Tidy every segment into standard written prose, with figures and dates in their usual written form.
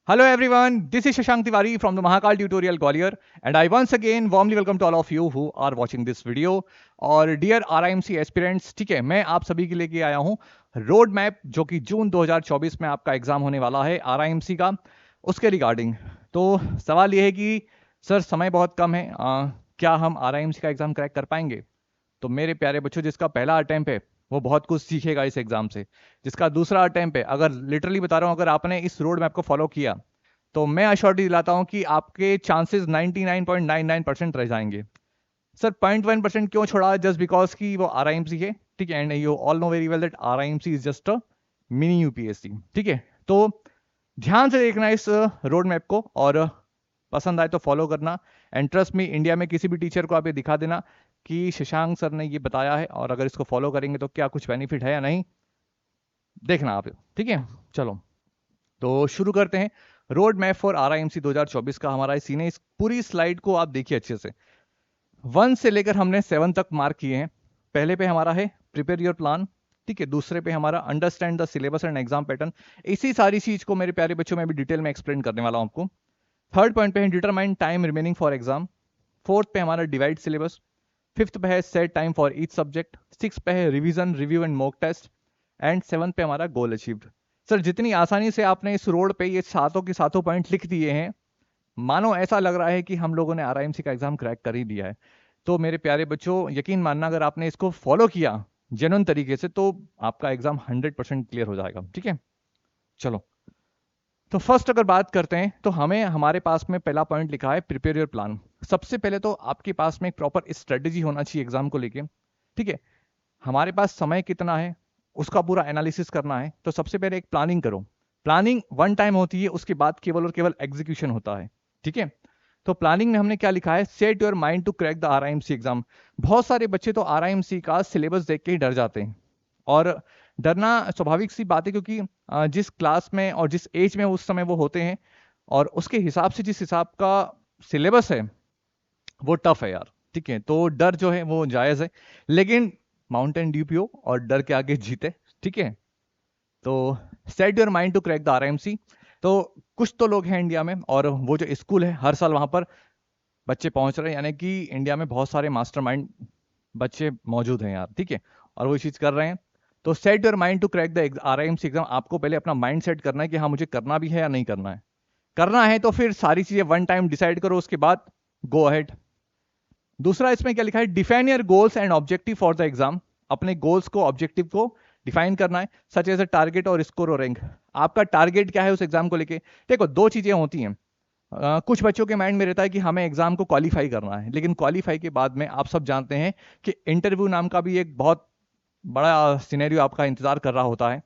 Hello everyone, this is Shashank Tiwari from the Mahakal Tutorial Gwalior and I once again warmly welcome to all of you who are watching this video. और dear RIMC aspirants, ठीक है, मैं आप सभी के लेके आया हूँ रोड मैप जो कि जून 2024 में आपका एग्जाम होने वाला है RIMC का, उसके रिगार्डिंग। तो सवाल ये है कि सर समय बहुत कम है, क्या हम RIMC का एग्जाम क्रैक कर पाएंगे? तो मेरे प्यारे बच्चों, जिसका पहला अटेम्प्ट है वो बहुत कुछ सीखेगा इस एग्जाम से। जिसका दूसरा अटेम्प्ट है, अगर लिटरली बता रहा हूँ, अगर आपने इस रोड मैप को फॉलो किया तो मैं अश्योरिटी दिलाता हूँ कि आपके चांसेस 99.99% रह जाएंगे। सर 0.1% क्यों छोड़ा? जस्ट बिकॉज कि वो RIMC है, ठीक है, and you all know very well that RIMC is just a mini UPSC, ठीक है। तो ध्यान से देखना इस रोड मैप को और पसंद आए तो फॉलो करना। एंड ट्रस्ट मी, इंडिया में किसी भी टीचर को आप ये दिखा देना कि शशांक सर ने ये बताया है और अगर इसको फॉलो करेंगे तो क्या कुछ बेनिफिट है या नहीं, देखना आप, ठीक है। चलो तो शुरू करते हैं। रोड मैप फॉर RIMC 2024 का हमारा सीन है। इस पूरी स्लाइड को आप देखिए अच्छे से, 1 से लेकर हमने 7 तक मार्क किए हैं। पहले पे हमारा है प्रिपेयर योर प्लान, ठीक है। दूसरे पे हमारा understand the syllabus and exam pattern. इसी सारी चीज को मेरे प्यारे बच्चों में भी डिटेल में एक्सप्लेन करने वाला हूं आपको। थर्ड पॉइंट पे है determine time remaining for exam. Fourth पे हमारा डिवाइड सिलेबस। फिफ्थ पे है set time for each subject. Six पे है revision, review and mock test. And 7 पे हमारा गोल अचीव्ड। सर जितनी आसानी से आपने इस रोड पे ये सातों के सातों पॉइंट लिख दिए हैं, मानो ऐसा लग रहा है कि हम लोगों ने RIMC का एग्जाम क्रैक कर ही दिया है। तो मेरे प्यारे बच्चों, यकीन मानना, अगर आपने इसको फॉलो किया जेन्युइन तरीके से तो आपका एग्जाम 100% क्लियर हो जाएगा, ठीक है। चलो तो फर्स्ट अगर बात करते हैं तो हमें हमारे पास में पहला पॉइंट लिखा है प्रिपेयर योर प्लान। सबसे पहले तो आपके पास में एक प्रॉपर स्ट्रेटेजी होना चाहिए एग्जाम को लेके, ठीक है। हमारे पास समय कितना है उसका पूरा एनालिसिस करना है। तो सबसे पहले एक प्लानिंग करो। प्लानिंग वन टाइम होती है, उसके बाद केवल और केवल एग्जीक्यूशन होता है, ठीक है। तो प्लानिंग में हमने क्या लिखा है, set your mind to crack the RIMC exam. बहुत सारे बच्चे तो RIMC का सिलेबस देख के ही डर जाते हैं, और डरना स्वाभाविक सी बात है क्योंकि जिस क्लास में और जिस एज में उस समय वो होते हैं और उसके हिसाब से जिस हिसाब का सिलेबस है वो टफ है यार, ठीक है। तो डर जो है वो जायज है, लेकिन माउंटेन ड्यू पियो और डर के आगे जीते, ठीक है। तो set your mind to crack the RIMC। तो कुछ तो लोग हैं इंडिया में, और वो जो स्कूल है हर साल वहां पर बच्चे पहुंच रहे हैं, यानी कि इंडिया में बहुत सारे मास्टरमाइंड बच्चे मौजूद हैं यार, ठीक है, और वो चीज कर रहे हैं। तो set your mind to crack the RIMC exam. आपको पहले अपना माइंड सेट करना है कि हाँ मुझे करना भी है या नहीं करना है। करना है तो फिर सारी चीजें वन टाइम डिसाइड करो, उसके बाद गो अहेड। दूसरा इसमें क्या लिखा है, define your goals and objective for the exam. अपने गोल्स को, ऑब्जेक्टिव को डिफाइन करना है, सच एज अ टारगेट और स्कोर और रैंक। आपका टारगेट क्या है उस एग्जाम को लेके? देखो दो चीजें होती हैं। कुछ बच्चों के माइंड में रहता है कि हमें एग्जाम को क्वालिफाई करना है, लेकिन क्वालिफाई के बाद में आप सब जानते हैं कि इंटरव्यू नाम का भी एक बहुत बड़ा सिनेरियो आपका इंतजार कर रहा होता है,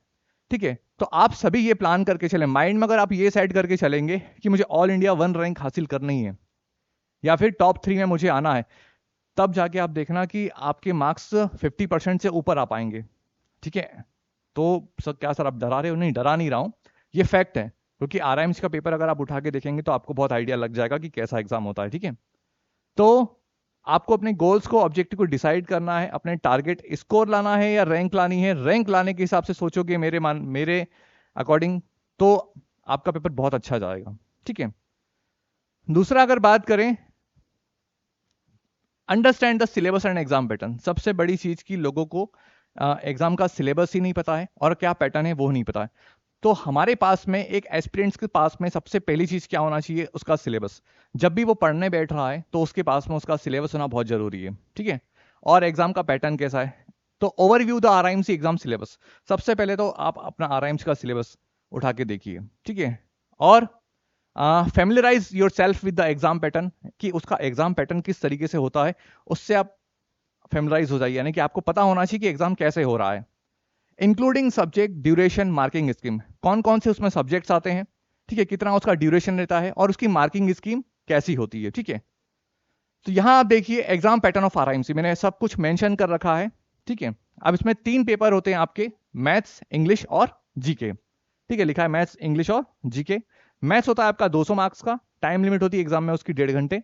ठीक है। तो आप सभी ये प्लान करके चलें माइंड में। अगर आप ये सेट करके चलेंगे कि मुझे ऑल इंडिया 1 रैंक हासिल करनी है या फिर टॉप 3 में मुझे आना है, तब जाके आप देखना कि आपके मार्क्स 50% से ऊपर आ पाएंगे, ठीक है। तो सर क्या सर आप डरा रहे हो? नहीं, डरा नहीं रहा हूं, ये फैक्ट है। क्योंकि RIMC का पेपर अगर आप उठा के देखेंगे तो आपको बहुत आइडिया लग जाएगा कि कैसा एग्जाम होता है, ठीक है। तो आपको अपने गोल्स को, ऑब्जेक्टिव को डिसाइड करना है, अपने टारगेट स्कोर लाना है या रैंक लानी है। रैंक लाने के हिसाब से सोचोगे मेरे अकॉर्डिंग, तो आपका पेपर बहुत अच्छा जाएगा, ठीक है। दूसरा अगर बात करें, understand the syllabus and exam pattern. सबसे बड़ी चीज की लोगों को एग्जाम का सिलेबस ही नहीं पता है और क्या पैटर्न है वो नहीं पता है। तो हमारे पास में, एक एस्पिरेंट्स के पास में, सबसे पहली चीज क्या होना चाहिए, उसका सिलेबस। जब भी वो पढ़ने बैठ रहा है तो उसके पास में उसका सिलेबस होना बहुत जरूरी है, ठीक है। और एग्जाम का पैटर्न कैसा है, तो overview the RIMC exam syllabus. सबसे पहले तो आप अपना RIMC का सिलेबस उठा के देखिए, ठीक है। और familiarise your self with the exam pattern, कि उसका एग्जाम पैटर्न किस तरीके से होता है, उससे आप फेमिलराइज हो जाइए, यानी कि आपको पता होना चाहिए कि एग्जाम कैसे हो रहा है। Including subject, duration, marking scheme. कौन कौन से उसमें सब्जेक्ट्स आते हैं, ठीक है, कितना उसका ड्यूरेशन रहता है और उसकी मार्किंग स्कीम कैसी होती है, ठीक है। तो यहां आप देखिए एग्जाम पैटर्न ऑफ RIMC, मैंने सब कुछ मेंशन कर रखा है, ठीक है। अब इसमें 3 पेपर होते हैं आपके, मैथ्स, इंग्लिश और जीके, ठीक है। लिखा है मैथ्स, इंग्लिश और जीके। मैथ्स होता है आपका 200 मार्क्स का, टाइम लिमिट होती है एग्जाम में उसकी 1.5 घंटे।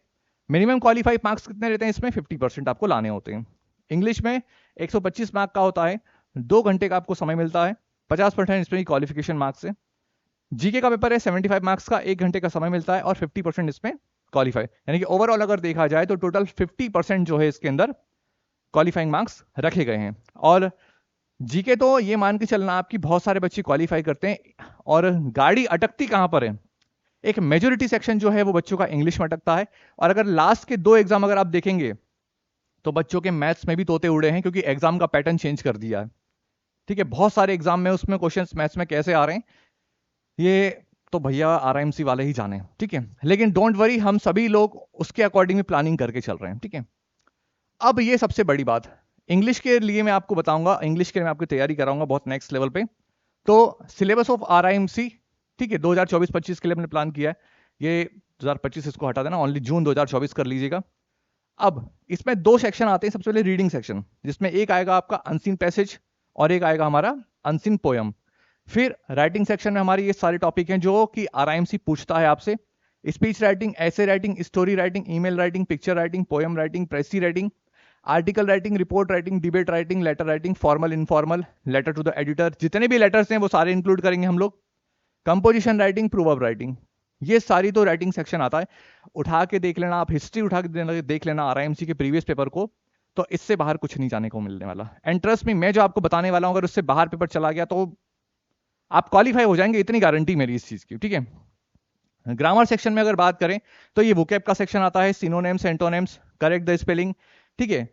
मिनिमम क्वालिफाइड मार्क्स कितने रहते हैं इसमें? 50% आपको लाने होते हैं। इंग्लिश में 125 मार्क का होता है, 2 घंटे का आपको समय मिलता है, 50% इसमें क्वालिफिकेशन मार्क्स है। जीके का पेपर है 75 मार्क्स का, 1 घंटे का समय मिलता है और 50% इसमें क्वालिफाई, यानी कि ओवरऑल अगर देखा जाए तो टोटल 50% जो है इसके अंदर क्वालिफाइंग मार्क्स रखे गए हैं। और जीके तो ये मान के चलना आपकी बहुत सारे बच्चे क्वालिफाई करते हैं, और गाड़ी अटकती कहां पर है, एक मेजोरिटी सेक्शन जो है वो बच्चों का इंग्लिश में अटकता है। और अगर लास्ट के 2 एग्जाम अगर आप देखेंगे तो बच्चों के मैथ्स में भी तोते उड़े हैं, क्योंकि एग्जाम का पैटर्न चेंज कर दिया है। ठीक है, बहुत सारे एग्जाम में उसमें क्वेश्चंस मैथ्स में कैसे आ रहे हैं ये तो भैया आरआईएमसी वाले ही जाने। ठीक है, लेकिन डोंट वरी, हम सभी लोग उसके अकॉर्डिंग भी प्लानिंग करके चल रहे हैं। ठीक है, अब ये सबसे बड़ी बात, इंग्लिश के लिए मैं आपको बताऊंगा, इंग्लिश के लिए मैं आपकी तैयारी कराऊंगा बहुत नेक्स्ट लेवल पे। तो सिलेबस ऑफ आरआईएमसी, ठीक है, 2024-25 के लिए हमने प्लान किया है। ये 2025 इसको हटा देना, ओनली जून 2024 कर लीजिएगा। अब इसमें 2 सेक्शन आते हैं। सबसे पहले रीडिंग सेक्शन, जिसमें एक आएगा आपका अनसीन पैसेज और एक आएगा हमारा अनसीन पोयम। फिर राइटिंग सेक्शन में हमारे ये सारे टॉपिक हैं जो कि आरआईएमसी पूछता है आपसे। Speech writing, essay writing, story writing, email writing, picture writing, poem writing, precis writing, article writing, report writing, debate writing, letter writing, formal informal, letter to the editor, जितने भी लेटर्स हैं वो सारे इंक्लूड करेंगे हम लोग। कंपोजिशन राइटिंग, प्रूवर्ब राइटिंग, ये सारी तो राइटिंग सेक्शन आता है। उठा के देख लेना आप, हिस्ट्री उठा के देख लेना आरआईएमसी के प्रीवियस पेपर को, तो इससे बाहर कुछ नहीं जाने को मिलने वाला। एंड ट्रस्ट मी, मैं जो आपको बताने वाला हूं अगर उससे बाहर पेपर चला गया तो आप क्वालिफाई हो जाएंगे, इतनी गारंटी मेरी इस चीज की। ठीक है, ग्रामर सेक्शन में अगर बात करें तो ये वोकैब का सेक्शन आता है, synonyms, antonyms, correct the spelling. ठीक है,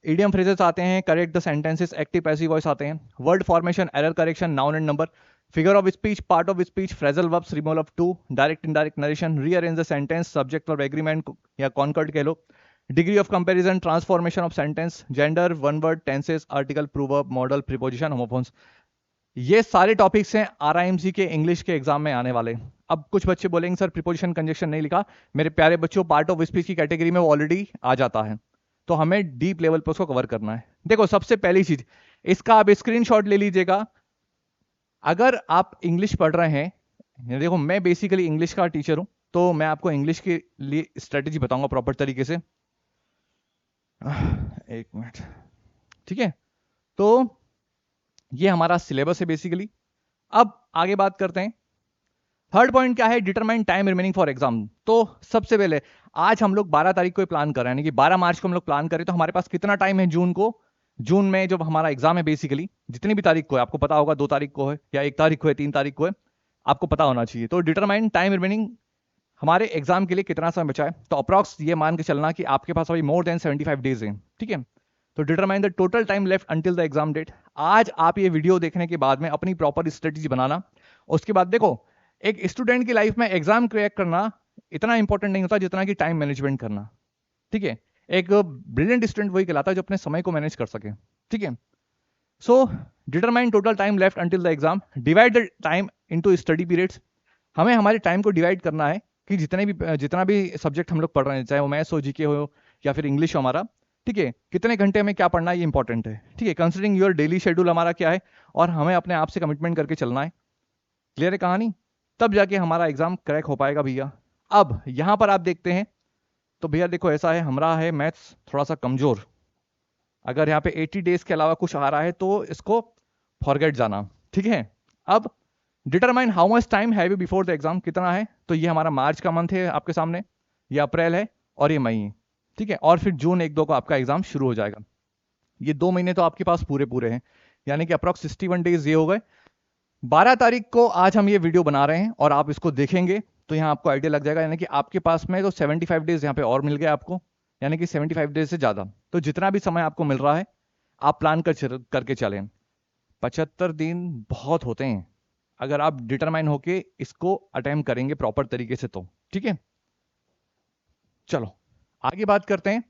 इडियम फ्रेजेस आते हैं, correct the sentences, active passive voice आते हैं, word formation, error correction, noun and number, figure of speech, part of speech, phrasal verbs, removal of too, direct indirect narration, rearrange the sentence, subject और agreement या concord कह लो, degree of comparison, transformation of sentence, gender, one word, tenses, article, proverb, modal, preposition, homophones. ये सारे topics हैं RIMC के English के exam में आने वाले। अब कुछ बच्चे बोलेंगे सर प्रीपोजिशन कंजक्शन नहीं लिखा। मेरे प्यारे बच्चों, पार्ट ऑफ स्पीच की कैटेगरी में वो ऑलरेडी आ जाता है, तो हमें डीप लेवल पर उसको कवर करना है। देखो, सबसे पहली चीज, इसका आप स्क्रीनशॉट ले लीजिएगा। अगर आप इंग्लिश पढ़ रहे हैं, देखो मैं बेसिकली इंग्लिश का टीचर हूं, तो मैं आपको इंग्लिश के लिए स्ट्रेटेजी बताऊंगा प्रॉपर तरीके से। एक मिनट। ठीक है, तो ये हमारा सिलेबस है बेसिकली। अब आगे बात करते हैं। थर्ड पॉइंट क्या है, determine time remaining for exam. तो सबसे पहले आज हम लोग 12 तारीख को प्लान कर रहे हैं, यानी कि 12 मार्च को हम लोग प्लान करें, तो हमारे पास कितना टाइम है जून को, जून में जब हमारा एग्जाम है बेसिकली, जितनी भी तारीख को है, आपको पता होगा 2 तारीख को है या 1 तारीख को है, 3 तारीख को है, आपको पता होना चाहिए। तो डिटरमाइन टाइम रिमेनिंग, हमारे एग्जाम के लिए कितना समय बचा है, तो अप्रॉक्स ये मान के चलना कि आपके पास अभी मोर देन 75 डेज है। ठीक है, तो determine the total time left until the exam date. आज आप ये वीडियो देखने के बाद में अपनी प्रॉपर स्ट्रेटेजी बनाना। उसके बाद देखो, एक स्टूडेंट की लाइफ में एग्जाम क्रैक करना इतना इंपॉर्टेंट नहीं होता जितना कि टाइम मैनेजमेंट करना। ठीक है, एक ब्रिलियंट स्टूडेंट वही कहलाता है जो अपने समय को मैनेज कर सके। ठीक है, so determine total time left until the exam, divide the time into study periods. हमें हमारे टाइम को डिवाइड करना है कि जितना भी सब्जेक्ट हम लोग पढ़ रहे हैं, चाहे वो मैथ्स हो, जीके हो या फिर इंग्लिश हो हमारा, ठीक है, कितने घंटे में क्या पढ़ना है ये इंपॉर्टेंट है। ठीक है, कंसिडरिंग योर डेली शेड्यूल हमारा क्या है, और हमें अपने आप से कमिटमेंट करके चलना है। क्लियर है कहानी, तब जाके हमारा एग्जाम क्रैक हो पाएगा भैया। अब यहां पर आप देखते हैं तो भैया देखो ऐसा है, हमारा है मैथ्स थोड़ा सा कमजोर। अगर यहाँ पे 80 डेज के अलावा कुछ आ रहा है तो इसको फॉरगेट जाना। ठीक है, अब determine how much time have you before the exam, कितना है, तो ये हमारा मार्च का मंथ है आपके सामने, ये अप्रैल है और ये मई है। ठीक है, और फिर जून 1-2 को आपका एग्जाम शुरू हो जाएगा। ये 2 महीने तो आपके पास पूरे पूरे हैं, यानी कि अप्रॉक्स 61 डेज ये हो गए। 12 तारीख को आज हम ये वीडियो बना रहे हैं और आप इसको देखेंगे तो यहाँ आपको आइडिया लग जाएगा, यानी कि आपके पास में तो 75 डेज यहाँ पे और मिल गए आपको, यानी कि 75 डेज से ज्यादा। तो जितना भी समय आपको मिल रहा है आप प्लान करके चलें। 75 दिन बहुत होते हैं अगर आप डिटरमाइन होके इसको अटेम्प्ट करेंगे प्रॉपर तरीके से तो। ठीक है, चलो आगे बात करते हैं।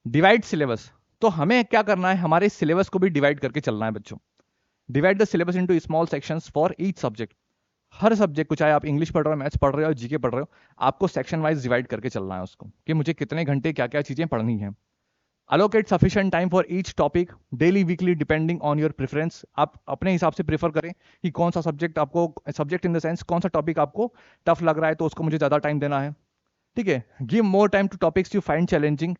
डिवाइड सिलेबस, तो हमें क्या करना है, हमारे सिलेबस को भी डिवाइड करके चलना है बच्चों। Divide the syllabus into small sections for each subject. Her subject को, चाहे आप इंग्लिश पढ़ रहे हो, मैथ्स पढ़ रहे हो, जीके पढ़ रहे हो, आपको सेक्शन वाइज डिवाइड करके चलना है उसको, कि मुझे कितने घंटे क्या क्या चीजें पढ़नी है। Allocate sufficient time for each topic daily weekly depending on your preference. आप अपने हिसाब से प्रेफर करें कि कौन सा सब्जेक्ट आपको, सब्जेक्ट इन द सेंस कौन सा टॉपिक आपको टफ लग रहा है तो उसको मुझे ज्यादा टाइम देना है। ठीक है, give more time to topics you find challenging.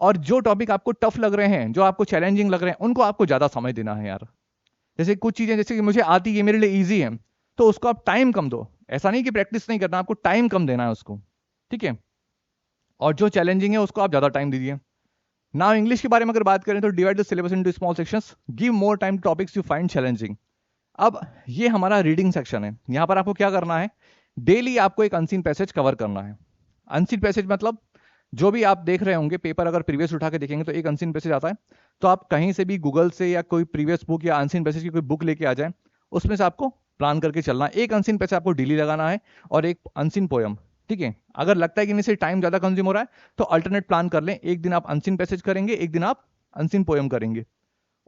और जो टॉपिक आपको टफ लग रहे हैं, जो आपको चैलेंजिंग लग रहे हैं, उनको आपको ज्यादा समय देना है यार। जैसे कुछ चीजें जैसे कि मुझे आती है, मेरे लिए ईजी है, तो उसको आप टाइम कम दो। ऐसा नहीं कि प्रैक्टिस नहीं करना, आपको टाइम कम देना है उसको, ठीक है। और जो चैलेंजिंग है उसको आप ज्यादा टाइम दीजिए। नाउ इंग्लिश के बारे में अगर बात करें तो divide the syllabus into small sections, give more time to topics you find challenging. अब ये हमारा रीडिंग सेक्शन है। यहां पर आपको क्या करना है, डेली आपको एक अनसीन पैसेज कवर करना है। अनसीन पैसेज मतलब जो भी आप देख रहे होंगे, पेपर अगर प्रीवियस उठा के देखेंगे तो एक अनसीन पैसेज आता है, तो आप कहीं से भी गूगल से या कोई प्रीवियस बुक या अनसीन पैसेज की कोई बुक लेके आ जाए, उसमें से आपको प्लान करके चलना है। एक अनसीन पैसेज आपको डेली लगाना है और एक अनसीन पोयम, ठीक है। अगर लगता है कि इनसे टाइम ज्यादा कंज्यूम हो रहा है तो अल्टरनेट प्लान कर लें, एक दिन आप अनसीन पैसेज करेंगे, एक दिन आप अनसीन पोयम करेंगे।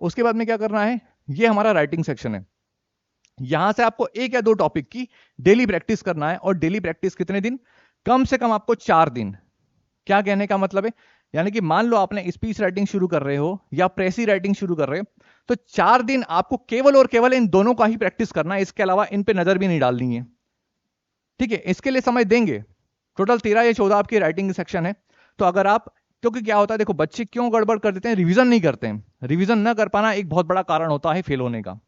उसके बाद में क्या करना है, ये हमारा राइटिंग सेक्शन है। यहां से आपको एक या दो टॉपिक की डेली प्रैक्टिस करना है, और डेली प्रैक्टिस कितने दिन, कम से कम आपको 4 दिन। क्या कहने का मतलब है, यानी कि मान लो आपने स्पीच राइटिंग शुरू कर रहे हो या प्रेसी राइटिंग शुरू कर रहे हो, तो 4 दिन आपको केवल और केवल इन दोनों का ही प्रैक्टिस करना है, इसके अलावा इन पे नजर भी नहीं डालनी है, ठीक है। इसके लिए समय देंगे। टोटल 13 या 14 आपकी राइटिंग सेक्शन है। तो अगर आप, क्योंकि क्या होता है देखो, बच्चे क्यों गड़बड़ कर देते हैं, रिवीजन नहीं करते हैं। रिवीजन न कर पाना एक बहुत बड़ा कारण होता है फेल होने का।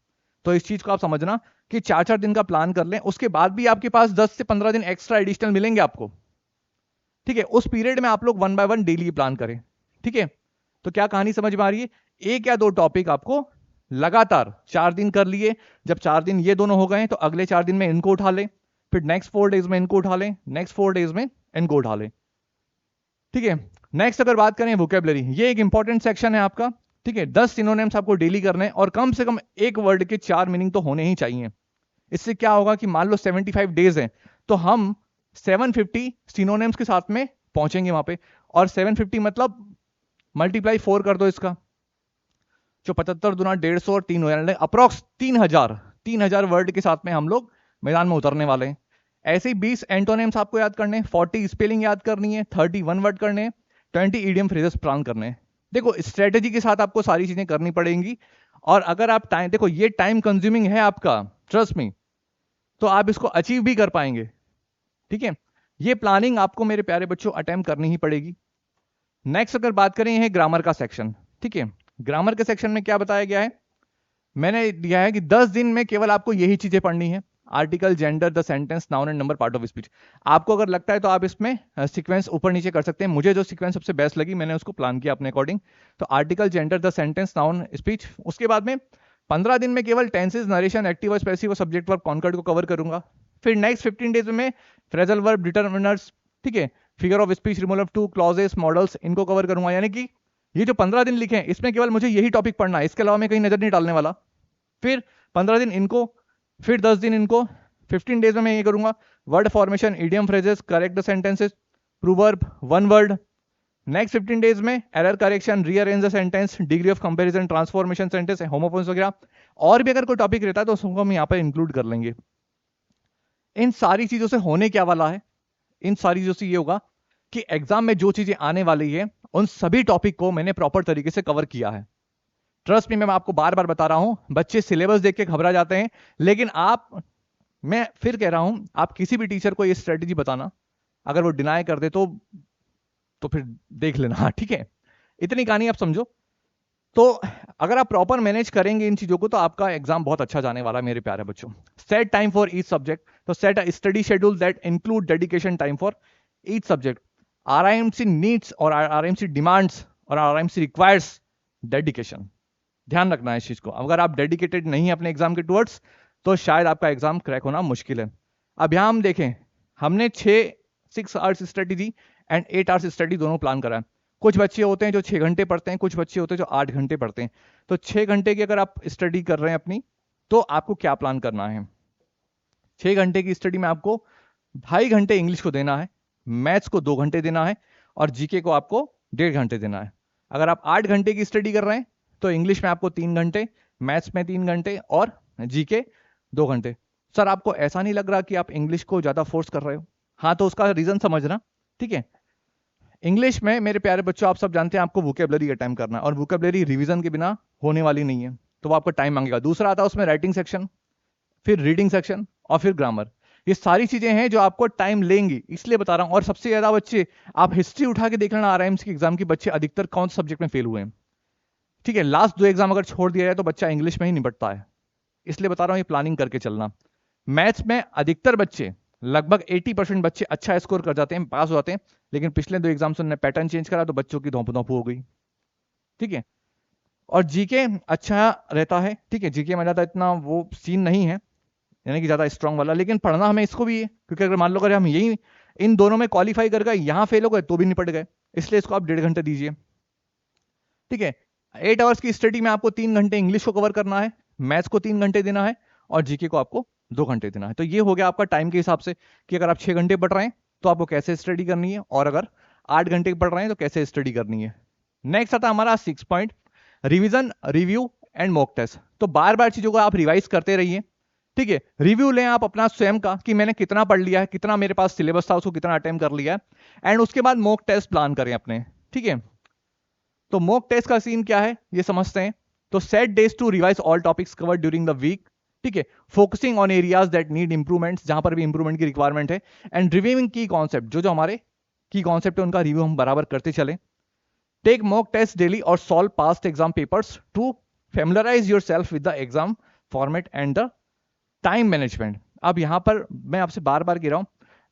तो इस चीज को आप समझना कि 4-4 दिन का प्लान कर लें, उसके बाद भी आपके पास 10 से 15 दिन एक्स्ट्रा एडिशनल मिलेंगे आपको, ठीक है। उस पीरियड में आप लोग 1 बाय 1 डेली प्लान करें, ठीक है। तो क्या कहानी समझ में आ रही है, एक या दो टॉपिक आपको लगातार 4 दिन कर लिए, जब 4 दिन ये दोनों हो गए तो अगले 4 दिन में इनको उठा लें, फिर नेक्स्ट 4 डेज में इनको उठा लें, नेक्स्ट 4 डेज में इनको उठा लें, ठीक है। नेक्स्ट अगर बात करें वोकैबुलरी, ये एक इंपॉर्टेंट सेक्शन है आपका, ठीक है। 10 सिनोनिम्स आपको डेली करने हैं, और कम से कम एक वर्ड के 4 मीनिंग तो होने ही चाहिए। इससे क्या होगा कि मान लो 75 डेज हैं, तो हम 750 सिनोनिम्स के साथ में पहुंचेंगे वहां पे। और 750 मतलब मल्टीप्लाई 4 कर दो इसका, जो 75 दुना 150 और 3 हो जाने, अप्रोक्स 3000 वर्ड के साथ में हम लोग मैदान में उतरने वाले हैं। ऐसे ही 20 एंटोनिम्स आपको याद करने, 40 स्पेलिंग याद करनी है, 31 वर्ड करने, 20 इडियम फ्रेजेस प्लान करने हैं। देखो स्ट्रेटेजी के साथ आपको सारी चीजें करनी पड़ेंगी, और अगर आप टाइम, देखो ये टाइम कंज्यूमिंग है आपका, ट्रस्ट मी, तो आप इसको अचीव भी कर पाएंगे, ठीक है। ये प्लानिंग आपको मेरे प्यारे बच्चों अटेम्प्ट करनी ही पड़ेगी। नेक्स्ट अगर बात करें, है ग्रामर का सेक्शन, ठीक है। ग्रामर के सेक्शन में क्या बताया गया है, मैंने दिया है कि 10 दिन में केवल आपको यही चीजें पढ़नी है, article, gender, the sentence, noun and number, part of speech. आपको अगर लगता है तो आप इसमें सीक्वेंस ऊपर नीचे कर सकते हैं, मुझे जो सीक्वेंस सबसे बेस्ट लगी मैंने उसको प्लान किया अपने अकॉर्डिंग। तो article, gender, the sentence, noun, speech. उसके बाद में 15 दिन में केवल टेंसेज, नरेशन, एक्टिव और पैसिव और सब्जेक्ट वर्ब, कॉन्कर्ड को कवर करूंगा। फिर नेक्स्ट 15 डेज में फ्रेजल वर्ब, डिटरमिनर्स, ठीक है, figure of speech, removal of too, clauses, modals, इनको कवर करूंगा। यानी कि ये जो 15 दिन लिखे हैं इसमें केवल मुझे यही टॉपिक पढ़ना है, इसके अलावा मैं कहीं नजर नहीं डालने वाला। फिर 15 दिन इनको, फिर 10 दिन इनको, 15 डेज में मैं ये करूंगा word formation, idiom phrases, correct the sentences, proverb, one word. Next 15 days में error correction, rearrange the sentence, degree of comparison, transformation sentence, homophones वगैरह। और भी अगर कोई टॉपिक रहता है तो उसको हम यहाँ पर इंक्लूड कर लेंगे। इन सारी चीजों से होने क्या वाला है, इन सारी चीजों से ये होगा कि एग्जाम में जो चीजें आने वाली है उन सभी टॉपिक को मैंने प्रॉपर तरीके से कवर किया है। ट्रस्ट मी, मैं आपको बार बार बता रहा हूं, बच्चे सिलेबस देख के घबरा जाते हैं, लेकिन आप, मैं फिर कह रहा हूं, आप किसी भी टीचर को ये स्ट्रेटेजी बताना, अगर वो डिनाई कर दे तो फिर देख लेना, ठीक है। इतनी कहानी आप समझो। तो अगर आप प्रॉपर मैनेज करेंगे इन चीजों को तो आपका एग्जाम बहुत अच्छा जाने वाला है मेरे प्यारे बच्चों। Set time for each subject, तो set a study schedule that include dedication time for each subject. RIMC needs और आरआईएमसी डिमांड्स और आरआईएमसी रिक्वायर्स डेडिकेशन। ध्यान रखना है इस चीज को, अगर आप डेडिकेटेड नहीं है अपने एग्जाम के टुवर्ड्स तो शायद आपका एग्जाम क्रैक होना मुश्किल है। अब यहां हम देखें, हमने 6 hours study and 8 hours study दोनों प्लान करा है। कुछ बच्चे होते हैं जो 6 घंटे पढ़ते हैं, कुछ बच्चे होते हैं जो 8 घंटे पढ़ते हैं। तो 6 घंटे की अगर आप स्टडी कर रहे हैं अपनी, तो आपको क्या प्लान करना है, 6 घंटे की स्टडी में आपको 2.5 घंटे इंग्लिश को देना है, मैथ्स को 2 घंटे देना है, और जीके को आपको 1.5 घंटे देना है। अगर आप 8 घंटे की स्टडी कर रहे हैं तो इंग्लिश में आपको 3 घंटे, मैथ्स में 3 घंटे और जीके 2 घंटे। सर आपको ऐसा नहीं लग रहा कि आप इंग्लिश को ज्यादा फोर्स कर रहे हो? हाँ, तो उसका रीजन समझना, ठीक है। इंग्लिश में मेरे प्यारे बच्चों आप सब जानते हैं आपको वोकैबुलरी का टाइम करना है, और वोकैबुलरी रिवीजन के बिना होने वाली नहीं है, तो वो आपको टाइम मांगेगा। दूसरा आता है उसमें राइटिंग सेक्शन, फिर रीडिंग सेक्शन और फिर ग्रामर। ये सारी चीजें हैं जो आपको टाइम लेंगी, इसलिए बता रहा हूं। और सबसे ज्यादा बच्चे, आप हिस्ट्री उठा के देख लेना, आरआईएमसी के एग्जाम के बच्चे अधिकतर कौन से सब्जेक्ट में फेल हुए हैं, ठीक है। लास्ट 2 एग्जाम अगर छोड़ दिया जाए तो बच्चा इंग्लिश में ही निपटता है, इसलिए बता रहा हूं ये प्लानिंग करके चलना। मैथ्स में अधिकतर बच्चे लगभग 80% बच्चे अच्छा स्कोर कर जाते हैं, पास हो जाते हैं, लेकिन पिछले 2 एग्जाम्स ने पैटर्न चेंज करा तो बच्चों की धौंप धौंप हो गई। ठीक है, और जीके अच्छा रहता है, ठीक है, जीके में ज़्यादा इतना वो सीन नहीं है, यानी कि ज़्यादा स्ट्रांग वाला, लेकिन पढ़ना हमें इसको भी है, क्योंकि अगर मान लो अगर हम यही इन दोनों में क्वालिफाई कर गए, यहाँ फेल हो गए तो भी निपट गए, इसलिए इसको आप 1.5 घंटे दीजिए। ठीक है, 8 आवर्स की स्टडी में आपको 3 घंटे इंग्लिश को कवर करना है, मैथ्स को 3 घंटे देना है, और जीके को आपको 2 घंटे देना है। तो ये हो गया आपका टाइम के हिसाब से कि अगर आप 6 घंटे पढ़ रहे हैं तो आपको कैसे स्टडी करनी है, और अगर 8 घंटे पढ़ रहे हैं तो कैसे स्टडी करनी है। नेक्स्ट आता है हमारा 6 point, revision, review and mock test. तो बार बार चीजों को आप रिवाइज करते रहिए। ठीक है, रिव्यू लें आप अपना स्वयं का कि मैंने कितना पढ़ लिया है, कितना मेरे पास सिलेबस था उसको कितना अटेम्प्ट कर लिया है, एंड उसके बाद मॉक टेस्ट प्लान करें अपने। ठीक है, तो मॉक टेस्ट का सीन क्या है ये समझते हैं। तो set days to revise all topics covered during the week. ठीक है, focusing on areas that need improvements, जहां पर भी इंप्रूवमेंट की रिक्वायरमेंट है, एंड रिव्यूइंग की कॉन्सेप्ट, जो जो हमारे की कॉन्सेप्ट है उनका रिव्यू हम बराबर करते चले। टेक मॉक टेस्ट डेली और solve past exam papers to familiarise yourself with the exam format and the time management. अब यहां पर मैं आपसे बार बार कह रहा हूं,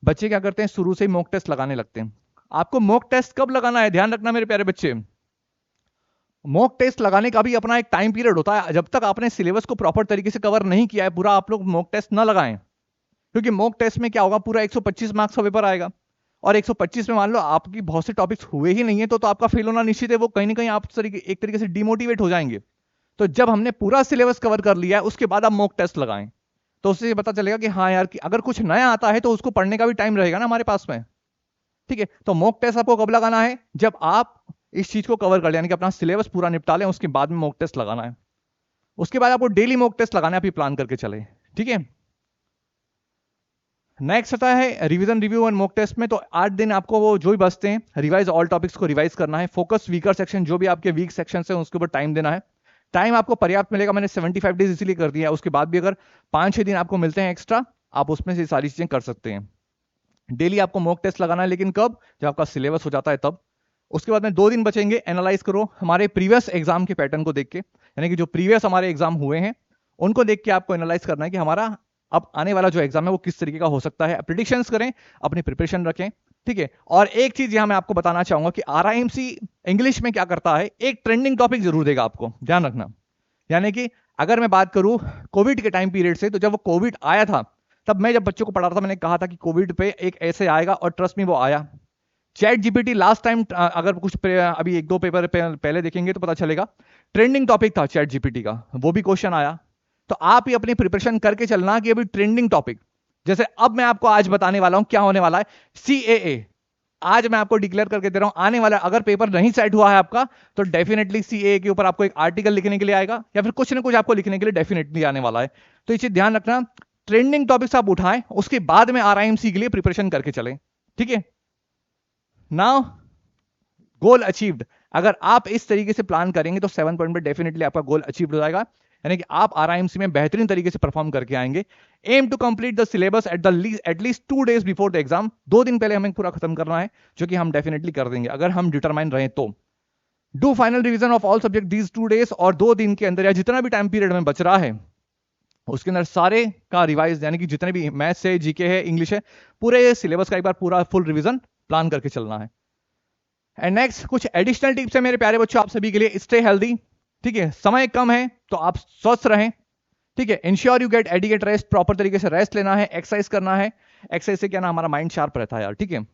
बच्चे क्या करते हैं शुरू से ही मॉक टेस्ट लगाने लगते हैं। आपको मॉक टेस्ट कब लगाना है, ध्यान रखना मेरे प्यारे बच्चे, मॉक टेस्ट लगाने का भी अपना एक टाइम पीरियड होता है। जब तक आपने सिलेबस को प्रॉपर तरीके से कवर नहीं किया है पूरा, आप लोग मॉक टेस्ट ना लगाएं, क्योंकि मॉक टेस्ट में क्या होगा, पूरा 125 मार्क्स का पेपर आएगा, और 125 में मान लो आपकी बहुत से टॉपिक्स हुए ही नहीं है तो आपका फेल होना निश्चित है। वो कहीं ना कहीं आप एक तरीके से डिमोटिवेट हो जाएंगे। तो जब हमने पूरा सिलेबस कवर कर लिया है उसके बाद आप मॉक टेस्ट लगाएं, तो उससे पता चलेगा कि हाँ यार, कि अगर कुछ नया आता है तो उसको पढ़ने का भी टाइम रहेगा ना हमारे पास में। ठीक है, तो मॉक टेस्ट आपको कब लगाना है, जब आप इस चीज को कवर कर लें, यानी कि अपना सिलेबस पूरा निपटा लें, उसके बाद में मॉक टेस्ट लगाना है। उसके बाद आपको डेली मॉक टेस्ट लगाना है, आप प्लान करके चले। ठीक है, नेक्स्ट आता है revision, review and mock test में। तो 8 दिन आपको वो जो भी बचते हैं, रिवाइज ऑल टॉपिक्स को रिवाइज करना है, फोकस वीकर सेक्शन, जो भी आपके वीक सेक्शन है उसके ऊपर टाइम देना है। टाइम आपको पर्याप्त मिलेगा, मैंने 75 डेज इसीलिए कर दिया है। उसके बाद भी अगर 5-6 दिन आपको मिलते हैं एक्स्ट्रा, आप उसमें से सारी चीजें कर सकते हैं। डेली आपको मॉक टेस्ट लगाना है, लेकिन कब, जब आपका सिलेबस हो जाता है तब। उसके बाद में 2 दिन बचेंगे, एनालाइज करो हमारे प्रीवियस एग्जाम के पैटर्न को देख के, यानी कि जो प्रीवियस हमारे एग्जाम हुए हैं उनको देख के आपको एनालाइज करना है कि हमारा अब आने वाला जो एग्जाम है वो किस तरीके का हो सकता है। प्रिडिक्शंस करें, अपनी प्रिपरेशन रखें। ठीक है, और एक चीज यहां मैं आपको बताना चाहूंगा कि आरआईएमसी इंग्लिश में क्या करता है, एक ट्रेंडिंग टॉपिक जरूर देगा आपको, ध्यान रखना। यानी कि अगर मैं बात करूं कोविड के टाइम पीरियड से, तो जब वो कोविड आया था तब मैं जब बच्चों को पढ़ा रहा था, मैंने कहा था कि कोविड पे एक ऐसे आएगा, और ट्रस्ट में वो आया। चैट जीपीटी लास्ट टाइम, अगर कुछ अभी 1-2 पेपर पहले देखेंगे तो पता चलेगा, ट्रेंडिंग टॉपिक था चैट जीपीटी का, वो भी क्वेश्चन आया। तो आप ही अपनी प्रिपरेशन करके चलना कि अभी ट्रेंडिंग टॉपिक, जैसे अब मैं आपको आज बताने वाला हूं क्या होने वाला है, सीएए। आज मैं आपको डिक्लेयर करके दे रहा हूं आने वाला, अगर पेपर नहीं सेट हुआ है आपका तो डेफिनेटली सीएए के ऊपर आपको एक आर्टिकल लिखने के लिए आएगा, या फिर कुछ ना कुछ आपको लिखने के लिए डेफिनेटली आने वाला है। तो ये चीज ध्यान रखना, ट्रेंडिंग टॉपिक्स आप उठाएं, उसके बाद में आरआईएमसी के लिए प्रिपरेशन करके चलें। ठीक है, नाउ गोल अचीव्ड, अगर आप इस तरीके से प्लान करेंगे तो 7 पॉइंट पे डेफिनेटली आपका गोल अचीव हो जाएगा, यानी कि आप आरआईएमसी में बेहतरीन तरीके से परफॉर्म करके आएंगे। Aim to complete the syllabus at least 2 days before the exam, 2 दिन पहले हमें पूरा खत्म करना है, जो कि हम डेफिनेटली कर देंगे अगर हम डिटरमाइन रहे तो। Do final revision of all subject these 2 days, और 2 दिन के अंदर या जितना भी टाइम पीरियड में बच रहा है उसके अंदर सारे का रिवाइज, यानी कि जितने भी मैथ्स है, जीके है, इंग्लिश है, पूरे सिलेबस का एक बार पूरा फुल रिवीजन प्लान करके चलना है। एंड नेक्स्ट कुछ एडिशनल टिप्स है मेरे प्यारे बच्चों आप सभी के लिए। स्टे हेल्दी, ठीक है, समय कम है तो आप स्वस्थ रहें। ठीक है, ensure you get adequate rest, proper तरीके से रेस्ट लेना है, एक्सरसाइज करना है, एक्सरसाइज से क्या ना हमारा माइंड शार्प रहता है यार। ठीक है,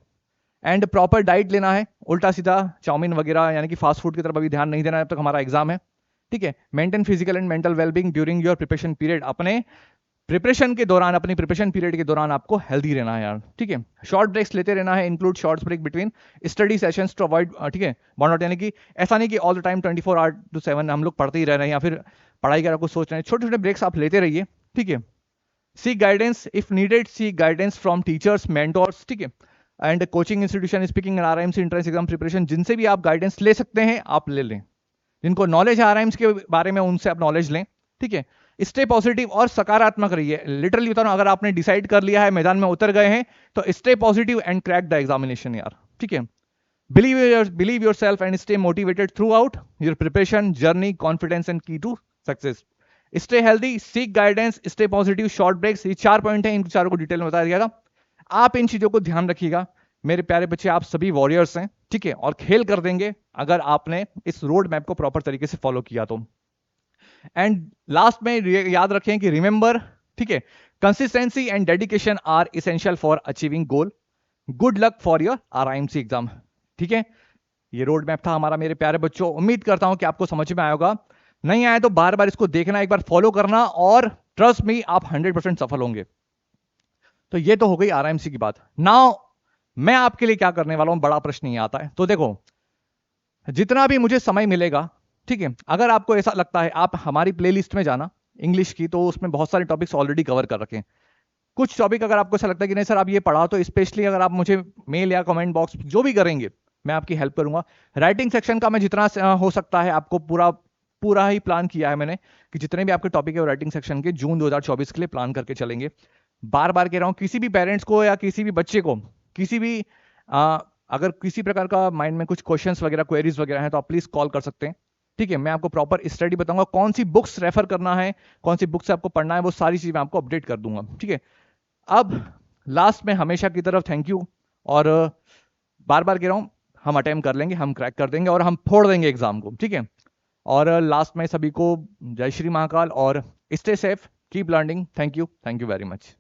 एंड प्रॉपर डाइट लेना है, उल्टा सीधा चाउमीन वगैरह यानी कि फास्ट फूड की तरफ अभी ध्यान नहीं देना है जब तक हमारा एग्जाम है। ठीक है, maintain physical and mental wellbeing during your preparation period, अपने प्रिपरेशन के दौरान, अपनी प्रिपरेशन पीरियड के दौरान आपको हेल्दी रहना है यार। ठीक है, शॉर्ट ब्रेक्स लेते रहना है, include short break between study sessions to avoid, ठीक है, बर्नआउट, यानी कि ऐसा नहीं कि ऑल द टाइम 24/7 हम लोग पढ़ते ही रह रहे हैं या फिर पढ़ाई का कुछ सोच रहे हैं, छोटे छोटे ब्रेक्स आप लेते रहिए। ठीक है, seek guidance if needed, seek guidance from teachers, mentors, ठीक है, and coaching institution, speaking and RIMC entrance exam preparation, जिनसे भी आप गाइडेंस ले सकते हैं आप ले लें, जिनको नॉलेज है आरआईएमसी के बारे में उनसे आप नॉलेज लें। ठीक है, स्टे पॉजिटिव और सकारात्मक रहिए। लिटरली बता रहा हूं, अगर आपने डिसाइड कर लिया है, मैदान में उतर गए हैं, तो stay positive and crack the examination यार। ठीक है, believe yourself and stay motivated throughout your preparation journey, confidence and key to success. Stay healthy, seek guidance, stay positive, short breaks, ये 4 पॉइंट है, इन चारों को डिटेल में बताया गया था। आप इन चीजों को ध्यान रखिएगा मेरे प्यारे बच्चे, आप सभी वॉरियर्स हैं, ठीक है, और खेल कर देंगे अगर आपने इस रोड मैप को प्रॉपर तरीके से फॉलो किया तो। एंड लास्ट में याद रखें कि रिमेंबर, ठीक है, consistency and dedication are essential for achieving goal. Good luck for your RIMC exam. ठीक है, ये रोड मैप था हमारा मेरे प्यारे बच्चों। उम्मीद करता हूं कि आपको समझ में आया होगा। नहीं आए तो बार बार इसको देखना, एक बार फॉलो करना, और ट्रस्ट मी आप 100% सफल होंगे। तो ये तो हो गई आरआईएमसी की बात। नाउ मैं आपके लिए क्या करने वाला हूं, बड़ा प्रश्न ये आता है। तो देखो, जितना भी मुझे समय मिलेगा, ठीक है, अगर आपको ऐसा लगता है आप हमारी प्लेलिस्ट में जाना इंग्लिश की, तो उसमें बहुत सारे टॉपिक्स ऑलरेडी कवर कर रखे हैं। कुछ टॉपिक अगर आपको ऐसा लगता है कि नहीं सर आप ये पढ़ा, तो स्पेशली अगर आप मुझे मेल या कमेंट बॉक्स जो भी करेंगे मैं आपकी हेल्प करूंगा। राइटिंग सेक्शन का मैं जितना हो सकता है आपको पूरा ही प्लान किया है मैंने कि जितने भी आपके टॉपिक है राइटिंग सेक्शन के जून 2024 के लिए प्लान करके चलेंगे। बार बार कह रहा हूं, किसी भी पेरेंट्स को या किसी भी बच्चे को किसी भी अगर किसी प्रकार का माइंड में कुछ क्वेश्चंस वगैरह क्वेरीज वगैरह हैं तो आप प्लीज कॉल कर सकते हैं। ठीक है, मैं आपको प्रॉपर स्टडी बताऊंगा, कौन सी बुक्स रेफर करना है, कौन सी बुक्स आपको पढ़ना है, वो सारी चीज मैं आपको अपडेट कर दूंगा। ठीक है, अब लास्ट में हमेशा की तरफ थैंक यू, और बार बार कह रहा हूं हम अटेम्प्ट कर लेंगे, हम क्रैक कर देंगे और हम फोड़ देंगे एग्जाम को। ठीक है, और लास्ट में सभी को जय श्री महाकाल और stay safe, keep learning. Thank you very much.